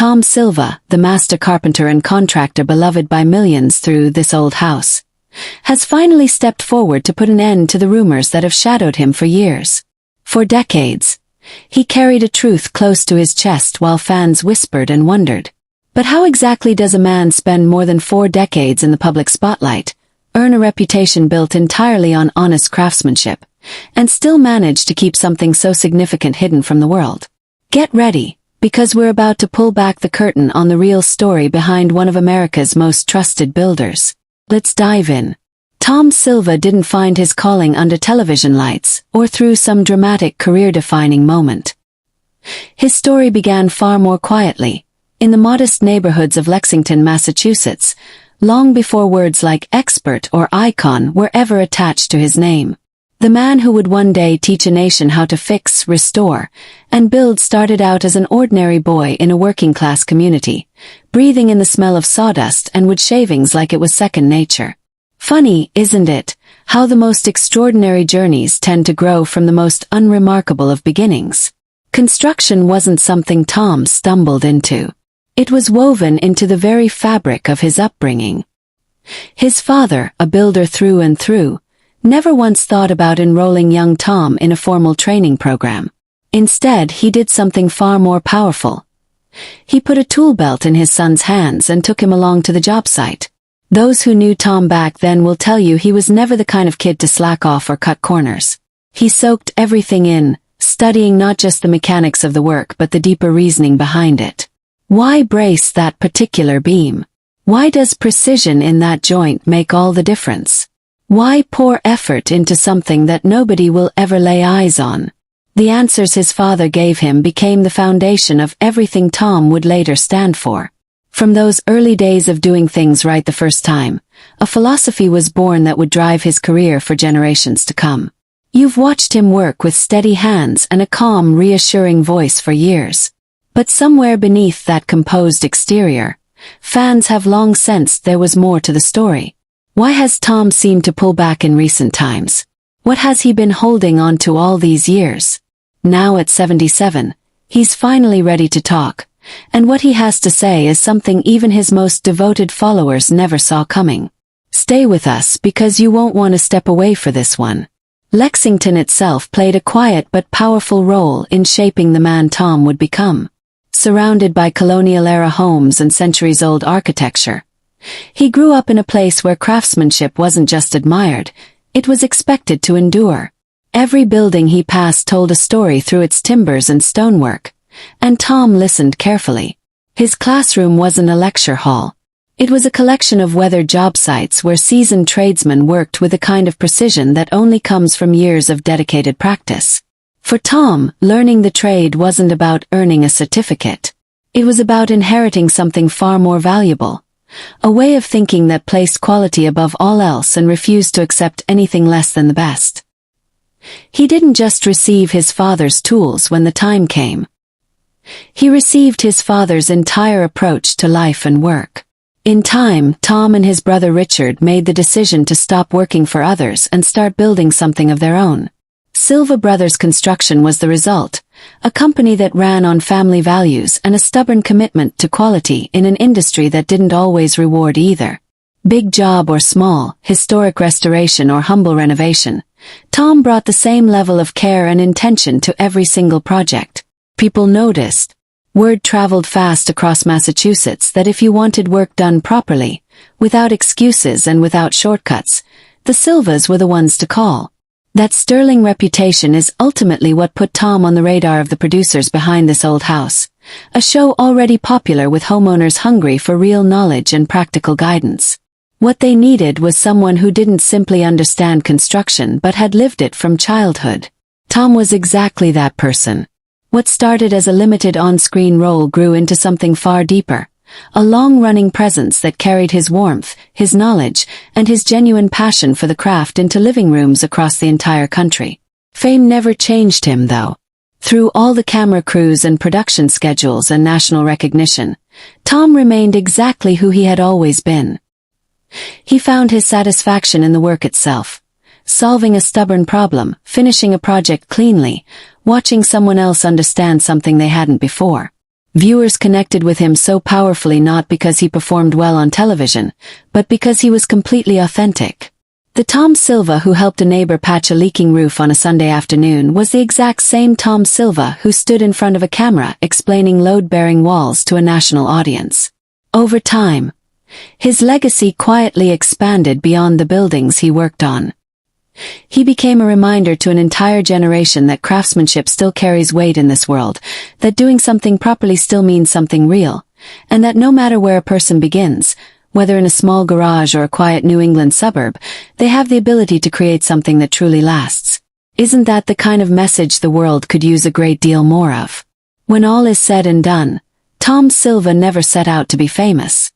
Tom Silva, the master carpenter and contractor beloved by millions through this old house, has finally stepped forward to put an end to the rumors that have shadowed him for years. For decades, he carried a truth close to his chest while fans whispered and wondered. But how exactly does a man spend more than 4 decades in the public spotlight, earn a reputation built entirely on honest craftsmanship, and still manage to keep something so significant hidden from the world? Get ready, because we're about to pull back the curtain on the real story behind one of America's most trusted builders. Let's dive in. Tom Silva didn't find his calling under television lights or through some dramatic career-defining moment. His story began far more quietly, in the modest neighborhoods of Lexington, Massachusetts, long before words like expert or icon were ever attached to his name. The man who would one day teach a nation how to fix, restore, and build started out as an ordinary boy in a working-class community, breathing in the smell of sawdust and wood shavings like it was second nature. Funny, isn't it, how the most extraordinary journeys tend to grow from the most unremarkable of beginnings? Construction wasn't something Tom stumbled into. It was woven into the very fabric of his upbringing. His father, a builder through and through, never once thought about enrolling young Tom in a formal training program. Instead, he did something far more powerful. He put a tool belt in his son's hands and took him along to the job site. Those who knew Tom back then will tell you he was never the kind of kid to slack off or cut corners. He soaked everything in, studying not just the mechanics of the work but the deeper reasoning behind it. Why brace that particular beam? Why does precision in that joint make all the difference? Why pour effort into something that nobody will ever lay eyes on? The answers his father gave him became the foundation of everything Tom would later stand for. From those early days of doing things right the first time, a philosophy was born that would drive his career for generations to come. You've watched him work with steady hands and a calm, reassuring voice for years. But somewhere beneath that composed exterior, fans have long sensed there was more to the story. Why has Tom seemed to pull back in recent times? What has he been holding on to all these years? Now at 77, he's finally ready to talk, and what he has to say is something even his most devoted followers never saw coming. Stay with us because you won't want to step away for this one. Lexington itself played a quiet but powerful role in shaping the man Tom would become. Surrounded by colonial-era homes and centuries-old architecture, he grew up in a place where craftsmanship wasn't just admired, it was expected to endure. Every building he passed told a story through its timbers and stonework, and Tom listened carefully. His classroom wasn't a lecture hall. It was a collection of weathered job sites where seasoned tradesmen worked with a kind of precision that only comes from years of dedicated practice. For Tom, learning the trade wasn't about earning a certificate. It was about inheriting something far more valuable. A way of thinking that placed quality above all else and refused to accept anything less than the best. He didn't just receive his father's tools when the time came. He received his father's entire approach to life and work. In time, Tom and his brother Richard made the decision to stop working for others and start building something of their own. Silva Brothers Construction was the result, a company that ran on family values and a stubborn commitment to quality in an industry that didn't always reward either. Big job or small, historic restoration or humble renovation, Tom brought the same level of care and intention to every single project. People noticed. Word traveled fast across Massachusetts that if you wanted work done properly, without excuses and without shortcuts, the Silvas were the ones to call. That sterling reputation is ultimately what put Tom on the radar of the producers behind This Old House, a show already popular with homeowners hungry for real knowledge and practical guidance. What they needed was someone who didn't simply understand construction but had lived it from childhood. Tom was exactly that person. What started as a limited on-screen role grew into something far deeper, a long-running presence that carried his warmth, his knowledge, and his genuine passion for the craft into living rooms across the entire country. Fame never changed him, though. Through all the camera crews and production schedules and national recognition, Tom remained exactly who he had always been. He found his satisfaction in the work itself. Solving a stubborn problem, finishing a project cleanly, watching someone else understand something they hadn't before. Viewers connected with him so powerfully not because he performed well on television, but because he was completely authentic. The Tom Silva who helped a neighbor patch a leaking roof on a Sunday afternoon was the exact same Tom Silva who stood in front of a camera explaining load-bearing walls to a national audience. Over time, his legacy quietly expanded beyond the buildings he worked on. He became a reminder to an entire generation that craftsmanship still carries weight in this world, that doing something properly still means something real, and that no matter where a person begins, whether in a small garage or a quiet New England suburb, they have the ability to create something that truly lasts. Isn't that the kind of message the world could use a great deal more of? When all is said and done, Tom Silva never set out to be famous.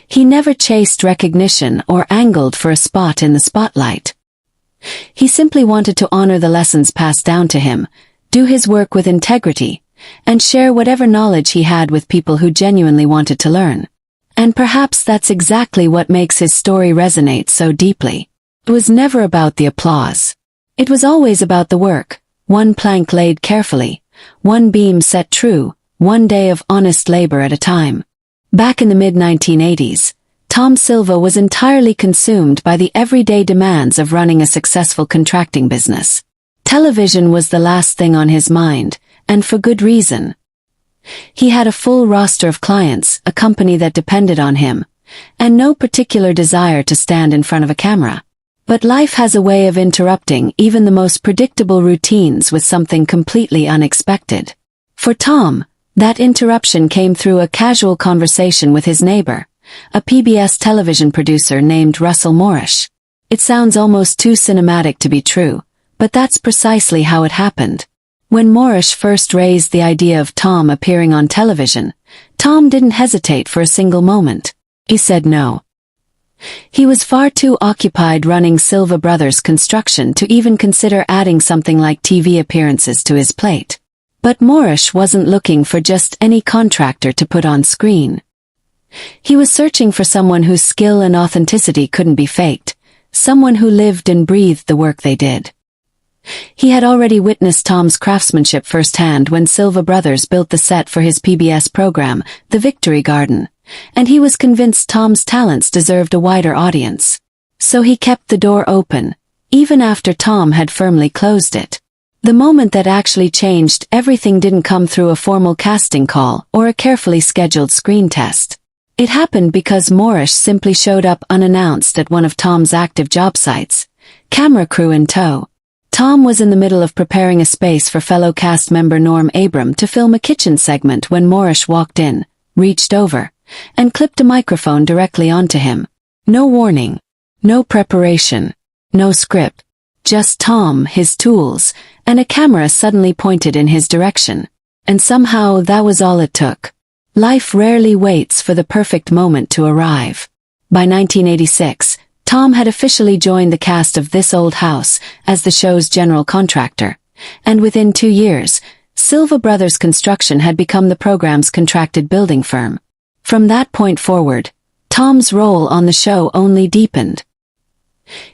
He never chased recognition or angled for a spot in the spotlight. He simply wanted to honor the lessons passed down to him, do his work with integrity, and share whatever knowledge he had with people who genuinely wanted to learn. And perhaps that's exactly what makes his story resonate so deeply. It was never about the applause. It was always about the work, one plank laid carefully, one beam set true, one day of honest labor at a time. Back in the mid-1980s, Tom Silva was entirely consumed by the everyday demands of running a successful contracting business. Television was the last thing on his mind, and for good reason. He had a full roster of clients, a company that depended on him, and no particular desire to stand in front of a camera. But life has a way of interrupting even the most predictable routines with something completely unexpected. For Tom, that interruption came through a casual conversation with his neighbor, a PBS television producer named Russell Morrish. It sounds almost too cinematic to be true, but that's precisely how it happened. When Morrish first raised the idea of Tom appearing on television, Tom didn't hesitate for a single moment. He said no. He was far too occupied running Silva Brothers construction to even consider adding something like TV appearances to his plate. But Morrish wasn't looking for just any contractor to put on screen. He was searching for someone whose skill and authenticity couldn't be faked, someone who lived and breathed the work they did. He had already witnessed Tom's craftsmanship firsthand when Silva Brothers built the set for his PBS program, The Victory Garden, and he was convinced Tom's talents deserved a wider audience. So he kept the door open, even after Tom had firmly closed it. The moment that actually changed everything didn't come through a formal casting call or a carefully scheduled screen test. It happened because Morrish simply showed up unannounced at one of Tom's active job sites, camera crew in tow. Tom was in the middle of preparing a space for fellow cast member Norm Abram to film a kitchen segment when Morrish walked in, reached over, and clipped a microphone directly onto him. No warning, no preparation, no script, just Tom, his tools, and a camera suddenly pointed in his direction. And somehow that was all it took. Life rarely waits for the perfect moment to arrive. By 1986, Tom had officially joined the cast of This Old House as the show's general contractor, and within 2 years, Silva Brothers Construction had become the program's contracted building firm. From that point forward, Tom's role on the show only deepened.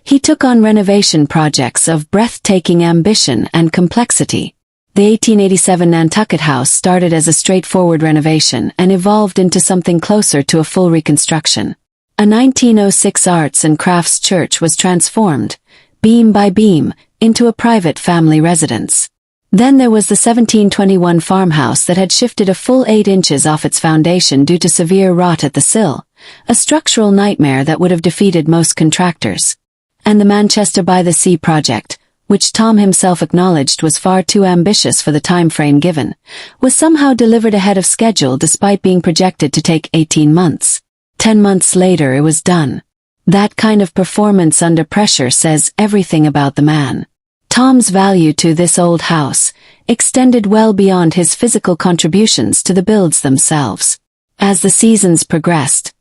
He took on renovation projects of breathtaking ambition and complexity. The 1887 Nantucket House started as a straightforward renovation and evolved into something closer to a full reconstruction. A 1906 arts and crafts church was transformed, beam by beam, into a private family residence. Then there was the 1721 farmhouse that had shifted a full 8 inches off its foundation due to severe rot at the sill, a structural nightmare that would have defeated most contractors. And the Manchester by the Sea project, which Tom himself acknowledged was far too ambitious for the time frame given, was somehow delivered ahead of schedule despite being projected to take 18 months. 10 months later it was done. That kind of performance under pressure says everything about the man. Tom's value to This Old House extended well beyond his physical contributions to the builds themselves. As the seasons progressed,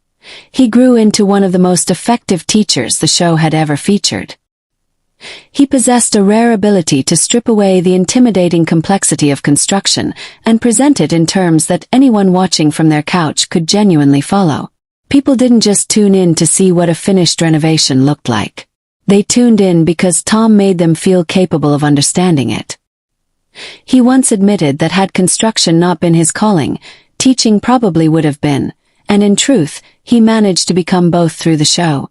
he grew into one of the most effective teachers the show had ever featured. He possessed a rare ability to strip away the intimidating complexity of construction and present it in terms that anyone watching from their couch could genuinely follow. People didn't just tune in to see what a finished renovation looked like. They tuned in because Tom made them feel capable of understanding it. He once admitted that had construction not been his calling, teaching probably would have been, and in truth, he managed to become both through the show.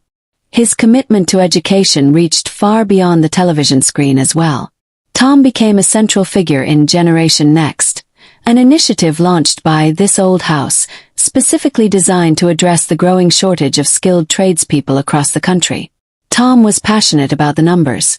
His commitment to education reached far beyond the television screen as well. Tom became a central figure in Generation Next, an initiative launched by This Old House, specifically designed to address the growing shortage of skilled tradespeople across the country. Tom was passionate about the numbers.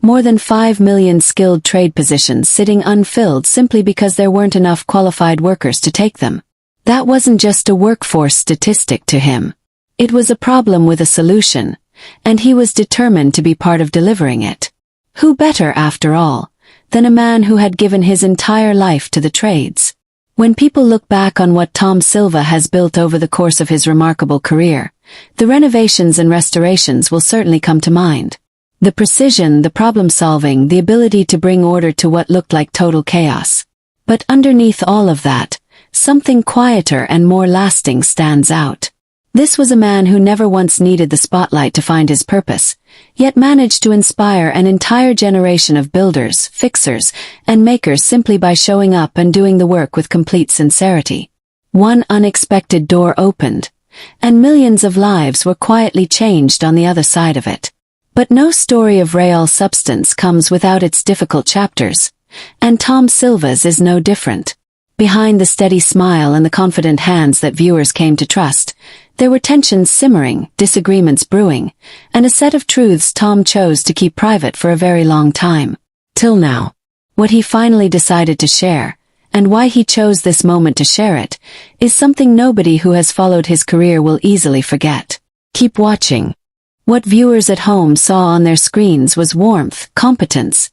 More than 5 million skilled trade positions sitting unfilled simply because there weren't enough qualified workers to take them. That wasn't just a workforce statistic to him. It was a problem with a solution, and he was determined to be part of delivering it. Who better, after all, than a man who had given his entire life to the trades? When people look back on what Tom Silva has built over the course of his remarkable career, the renovations and restorations will certainly come to mind. The precision, the problem-solving, the ability to bring order to what looked like total chaos. But underneath all of that, something quieter and more lasting stands out. This was a man who never once needed the spotlight to find his purpose, yet managed to inspire an entire generation of builders, fixers, and makers simply by showing up and doing the work with complete sincerity. One unexpected door opened, and millions of lives were quietly changed on the other side of it. But no story of real substance comes without its difficult chapters, and Tom Silva's is no different. Behind the steady smile and the confident hands that viewers came to trust, there were tensions simmering, disagreements brewing, and a set of truths Tom chose to keep private for a very long time. Till now. What he finally decided to share, and why he chose this moment to share it, is something nobody who has followed his career will easily forget. Keep watching. What viewers at home saw on their screens was warmth, competence,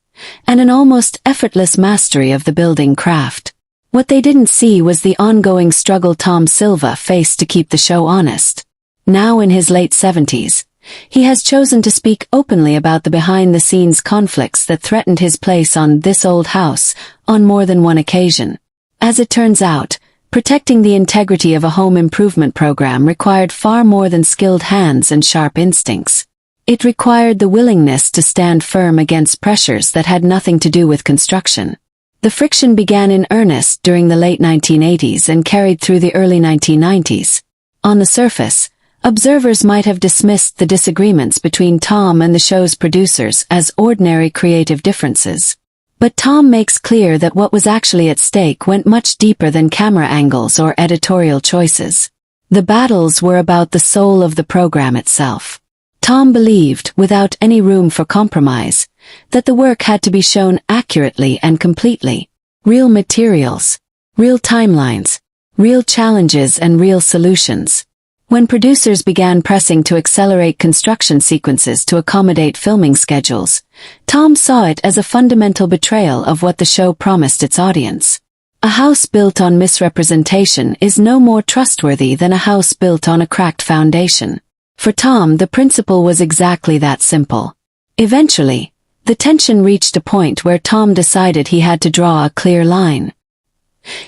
and an almost effortless mastery of the building craft. What they didn't see was the ongoing struggle Tom Silva faced to keep the show honest. Now in his late 70s, he has chosen to speak openly about the behind-the-scenes conflicts that threatened his place on This Old House on more than one occasion. As it turns out, protecting the integrity of a home improvement program required far more than skilled hands and sharp instincts. It required the willingness to stand firm against pressures that had nothing to do with construction. The friction began in earnest during the late 1980s and carried through the early 1990s. On the surface, observers might have dismissed the disagreements between Tom and the show's producers as ordinary creative differences. But Tom makes clear that what was actually at stake went much deeper than camera angles or editorial choices. The battles were about the soul of the program itself. Tom believed, without any room for compromise, that the work had to be shown accurately and completely. Real materials, real timelines, real challenges and real solutions. When producers began pressing to accelerate construction sequences to accommodate filming schedules, Tom saw it as a fundamental betrayal of what the show promised its audience. A house built on misrepresentation is no more trustworthy than a house built on a cracked foundation. For Tom, the principle was exactly that simple. Eventually, the tension reached a point where Tom decided he had to draw a clear line.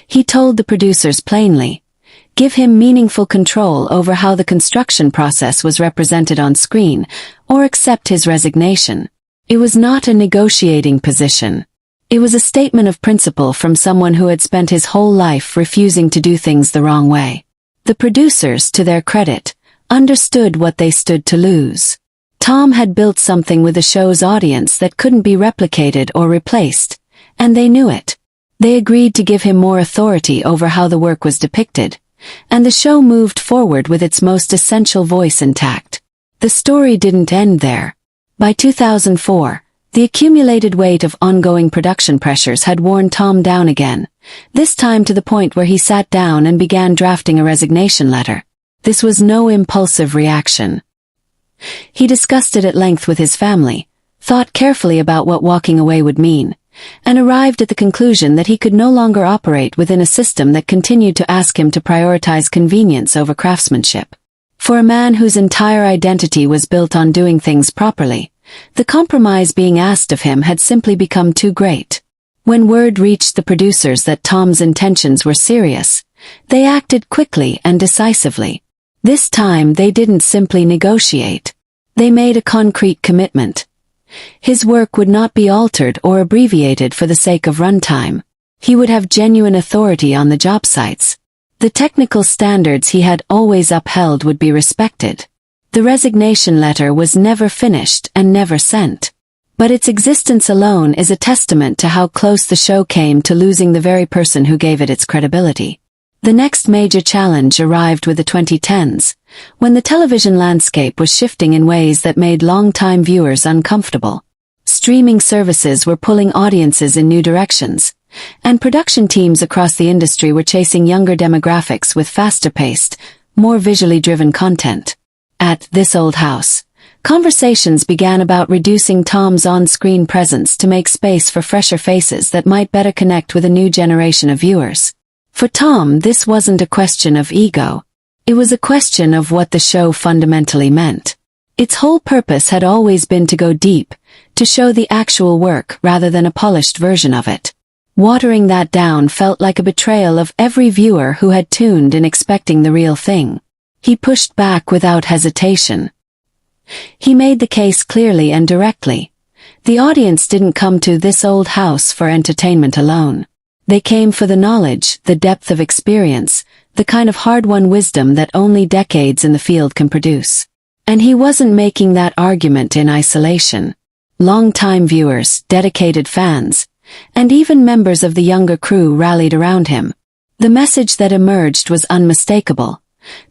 He told the producers plainly, give him meaningful control over how the construction process was represented on screen, or accept his resignation. It was not a negotiating position. It was a statement of principle from someone who had spent his whole life refusing to do things the wrong way. The producers, to their credit, understood what they stood to lose. Tom had built something with the show's audience that couldn't be replicated or replaced, and they knew it. They agreed to give him more authority over how the work was depicted, and the show moved forward with its most essential voice intact. The story didn't end there. By 2004, the accumulated weight of ongoing production pressures had worn Tom down again, this time to the point where he sat down and began drafting a resignation letter. This was no impulsive reaction. He discussed it at length with his family, thought carefully about what walking away would mean, and arrived at the conclusion that he could no longer operate within a system that continued to ask him to prioritize convenience over craftsmanship. For a man whose entire identity was built on doing things properly, the compromise being asked of him had simply become too great. When word reached the producers that Tom's intentions were serious, they acted quickly and decisively. This time they didn't simply negotiate. They made a concrete commitment. His work would not be altered or abbreviated for the sake of runtime. He would have genuine authority on the job sites. The technical standards he had always upheld would be respected. The resignation letter was never finished and never sent. But its existence alone is a testament to how close the show came to losing the very person who gave it its credibility. The next major challenge arrived with the 2010s, when the television landscape was shifting in ways that made long-time viewers uncomfortable. Streaming services were pulling audiences in new directions, and production teams across the industry were chasing younger demographics with faster-paced, more visually driven content. At This Old House, conversations began about reducing Tom's on-screen presence to make space for fresher faces that might better connect with a new generation of viewers. For Tom, this wasn't a question of ego. It was a question of what the show fundamentally meant. Its whole purpose had always been to go deep, to show the actual work rather than a polished version of it. Watering that down felt like a betrayal of every viewer who had tuned in expecting the real thing. He pushed back without hesitation. He made the case clearly and directly. The audience didn't come to This Old House for entertainment alone. They came for the knowledge, the depth of experience, the kind of hard-won wisdom that only decades in the field can produce. And he wasn't making that argument in isolation. Long-time viewers, dedicated fans, and even members of the younger crew rallied around him. The message that emerged was unmistakable.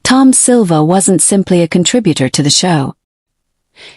Tom Silva wasn't simply a contributor to the show.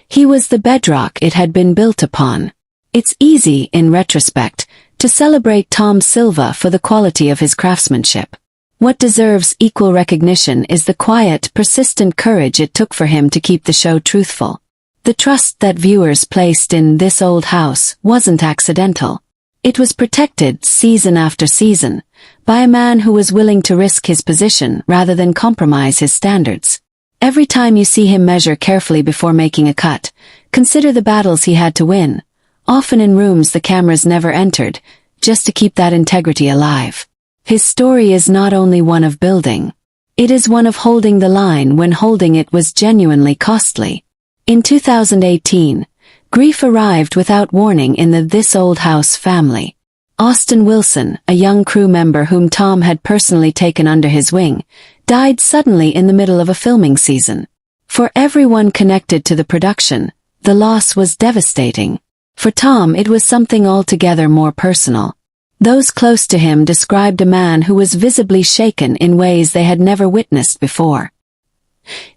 He was the bedrock it had been built upon. It's easy, in retrospect, to celebrate Tom Silva for the quality of his craftsmanship. What deserves equal recognition is the quiet, persistent courage it took for him to keep the show truthful. The trust that viewers placed in This Old House wasn't accidental. It was protected, season after season, by a man who was willing to risk his position rather than compromise his standards. Every time you see him measure carefully before making a cut, consider the battles he had to win, often in rooms the cameras never entered, just to keep that integrity alive. His story is not only one of building. It is one of holding the line when holding it was genuinely costly. In 2018, grief arrived without warning in the This Old House family. Austin Wilson, a young crew member whom Tom had personally taken under his wing, died suddenly in the middle of a filming season. For everyone connected to the production, the loss was devastating. For Tom, it was something altogether more personal. Those close to him described a man who was visibly shaken in ways they had never witnessed before.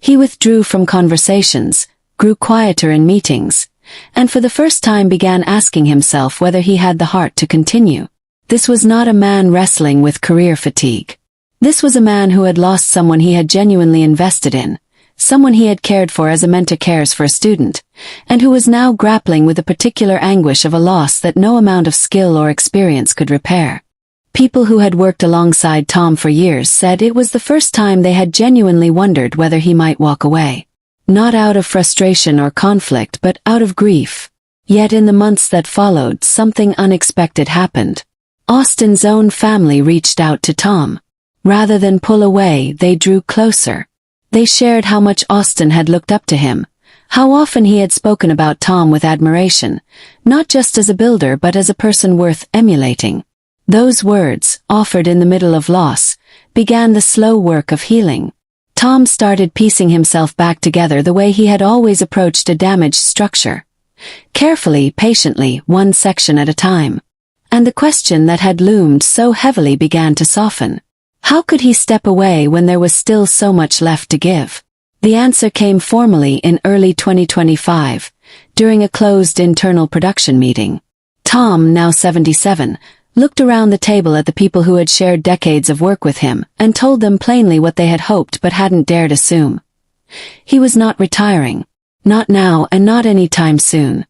He withdrew from conversations, grew quieter in meetings, and for the first time began asking himself whether he had the heart to continue. This was not a man wrestling with career fatigue. This was a man who had lost someone he had genuinely invested in, someone he had cared for as a mentor cares for a student, and who was now grappling with the particular anguish of a loss that no amount of skill or experience could repair. People who had worked alongside Tom for years said it was the first time they had genuinely wondered whether he might walk away. Not out of frustration or conflict, but out of grief. Yet in the months that followed, something unexpected happened. Austin's own family reached out to Tom. Rather than pull away, they drew closer. They shared how much Austin had looked up to him, how often he had spoken about Tom with admiration, not just as a builder but as a person worth emulating. Those words, offered in the middle of loss, began the slow work of healing. Tom started piecing himself back together the way he had always approached a damaged structure. Carefully, patiently, one section at a time. And the question that had loomed so heavily began to soften. How could he step away when there was still so much left to give? The answer came formally in early 2025, during a closed internal production meeting. Tom, now 77, looked around the table at the people who had shared decades of work with him, and told them plainly what they had hoped but hadn't dared assume. He was not retiring. Not now and not anytime soon.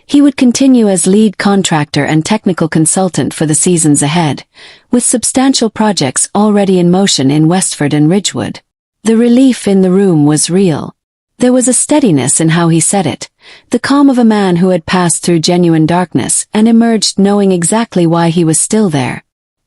He would continue as lead contractor and technical consultant for the seasons ahead, with substantial projects already in motion in Westford and Ridgewood. The relief in the room was real. There was a steadiness in how he said it, the calm of a man who had passed through genuine darkness and emerged knowing exactly why he was still there.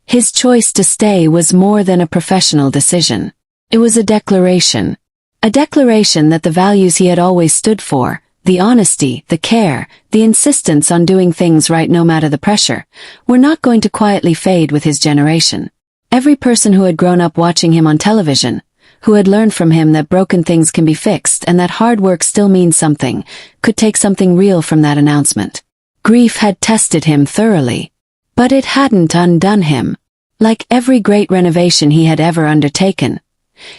His choice to stay was more than a professional decision. It was a declaration. A declaration that the values he had always stood for, The honesty, the care, the insistence on doing things right no matter the pressure, were not going to quietly fade with his generation. Every person who had grown up watching him on television, who had learned from him that broken things can be fixed and that hard work still means something, could take something real from that announcement. Grief had tested him thoroughly, but it hadn't undone him. Like every great renovation he had ever undertaken,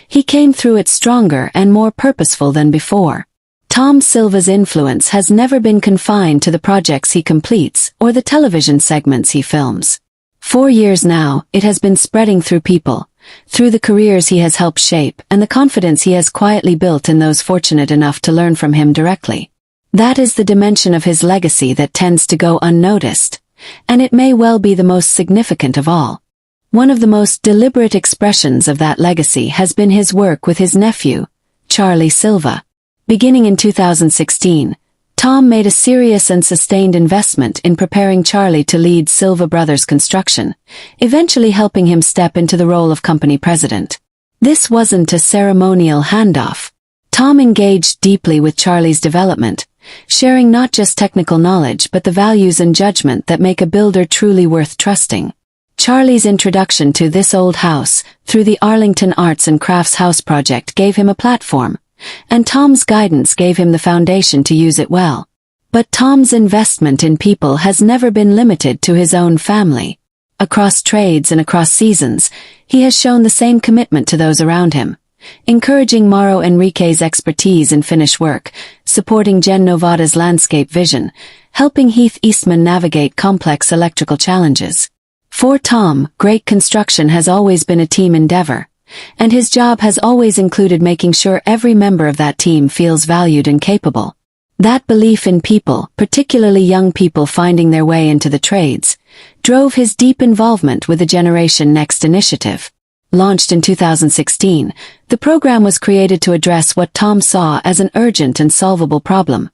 he came through it stronger and more purposeful than before. Tom Silva's influence has never been confined to the projects he completes or the television segments he films. 4 years now, it has been spreading through people, through the careers he has helped shape and the confidence he has quietly built in those fortunate enough to learn from him directly. That is the dimension of his legacy that tends to go unnoticed, and it may well be the most significant of all. One of the most deliberate expressions of that legacy has been his work with his nephew, Charlie Silva. Beginning in 2016, Tom made a serious and sustained investment in preparing Charlie to lead Silva Brothers Construction, eventually helping him step into the role of company president. This wasn't a ceremonial handoff. Tom engaged deeply with Charlie's development, sharing not just technical knowledge but the values and judgment that make a builder truly worth trusting. Charlie's introduction to This Old House through the Arlington Arts and Crafts House project gave him a platform, and Tom's guidance gave him the foundation to use it well. But Tom's investment in people has never been limited to his own family. Across trades and across seasons, he has shown the same commitment to those around him, encouraging Mauro Enrique's expertise in finish work, supporting Jen Novata's landscape vision, helping Heath Eastman navigate complex electrical challenges. For Tom, great construction has always been a team endeavor, and his job has always included making sure every member of that team feels valued and capable. That belief in people, particularly young people finding their way into the trades, drove his deep involvement with the Generation Next initiative. Launched in 2016, the program was created to address what Tom saw as an urgent and solvable problem.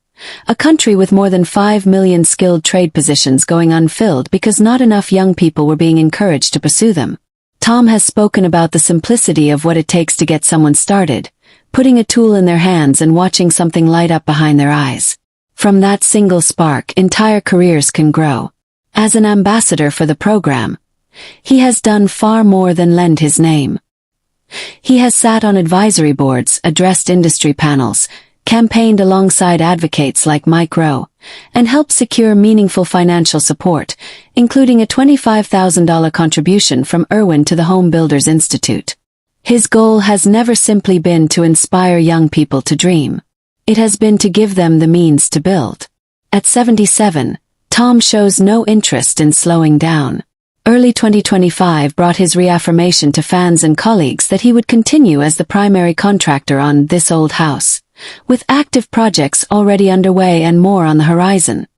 A country with more than 5 million skilled trade positions going unfilled because not enough young people were being encouraged to pursue them. Tom has spoken about the simplicity of what it takes to get someone started, putting a tool in their hands and watching something light up behind their eyes. From that single spark, entire careers can grow. As an ambassador for the program, he has done far more than lend his name. He has sat on advisory boards, addressed industry panels, campaigned alongside advocates like Mike Rowe, and helped secure meaningful financial support, including a $25,000 contribution from Irwin to the Home Builders Institute. His goal has never simply been to inspire young people to dream. It has been to give them the means to build. At 77, Tom shows no interest in slowing down. Early 2025 brought his reaffirmation to fans and colleagues that he would continue as the primary contractor on This Old House, with active projects already underway and more on the horizon.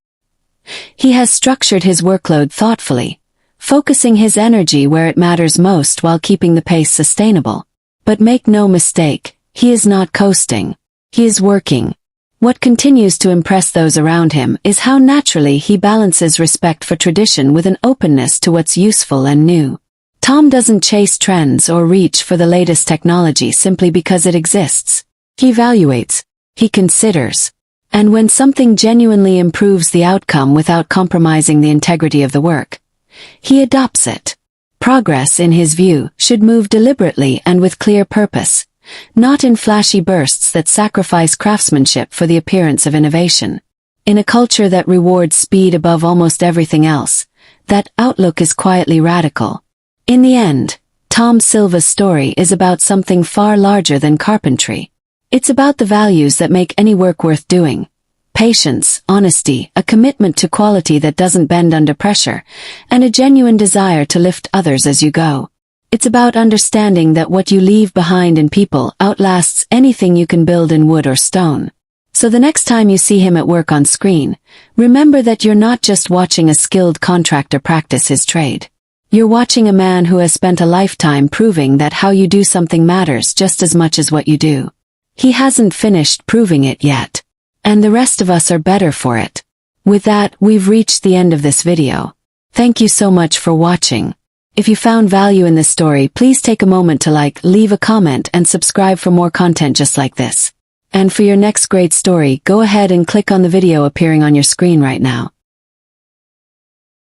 He has structured his workload thoughtfully, focusing his energy where it matters most while keeping the pace sustainable. But make no mistake, he is not coasting. He is working. What continues to impress those around him is how naturally he balances respect for tradition with an openness to what's useful and new. Tom doesn't chase trends or reach for the latest technology simply because it exists. He evaluates, he considers, and when something genuinely improves the outcome without compromising the integrity of the work, he adopts it. Progress, in his view, should move deliberately and with clear purpose, not in flashy bursts that sacrifice craftsmanship for the appearance of innovation. In a culture that rewards speed above almost everything else, that outlook is quietly radical. In the end, Tom Silva's story is about something far larger than carpentry. It's about the values that make any work worth doing. Patience, honesty, a commitment to quality that doesn't bend under pressure, and a genuine desire to lift others as you go. It's about understanding that what you leave behind in people outlasts anything you can build in wood or stone. So the next time you see him at work on screen, remember that you're not just watching a skilled contractor practice his trade. You're watching a man who has spent a lifetime proving that how you do something matters just as much as what you do. He hasn't finished proving it yet. And the rest of us are better for it. With that, we've reached the end of this video. Thank you so much for watching. If you found value in this story, please take a moment to like, leave a comment, and subscribe for more content just like this. And for your next great story, go ahead and click on the video appearing on your screen right now.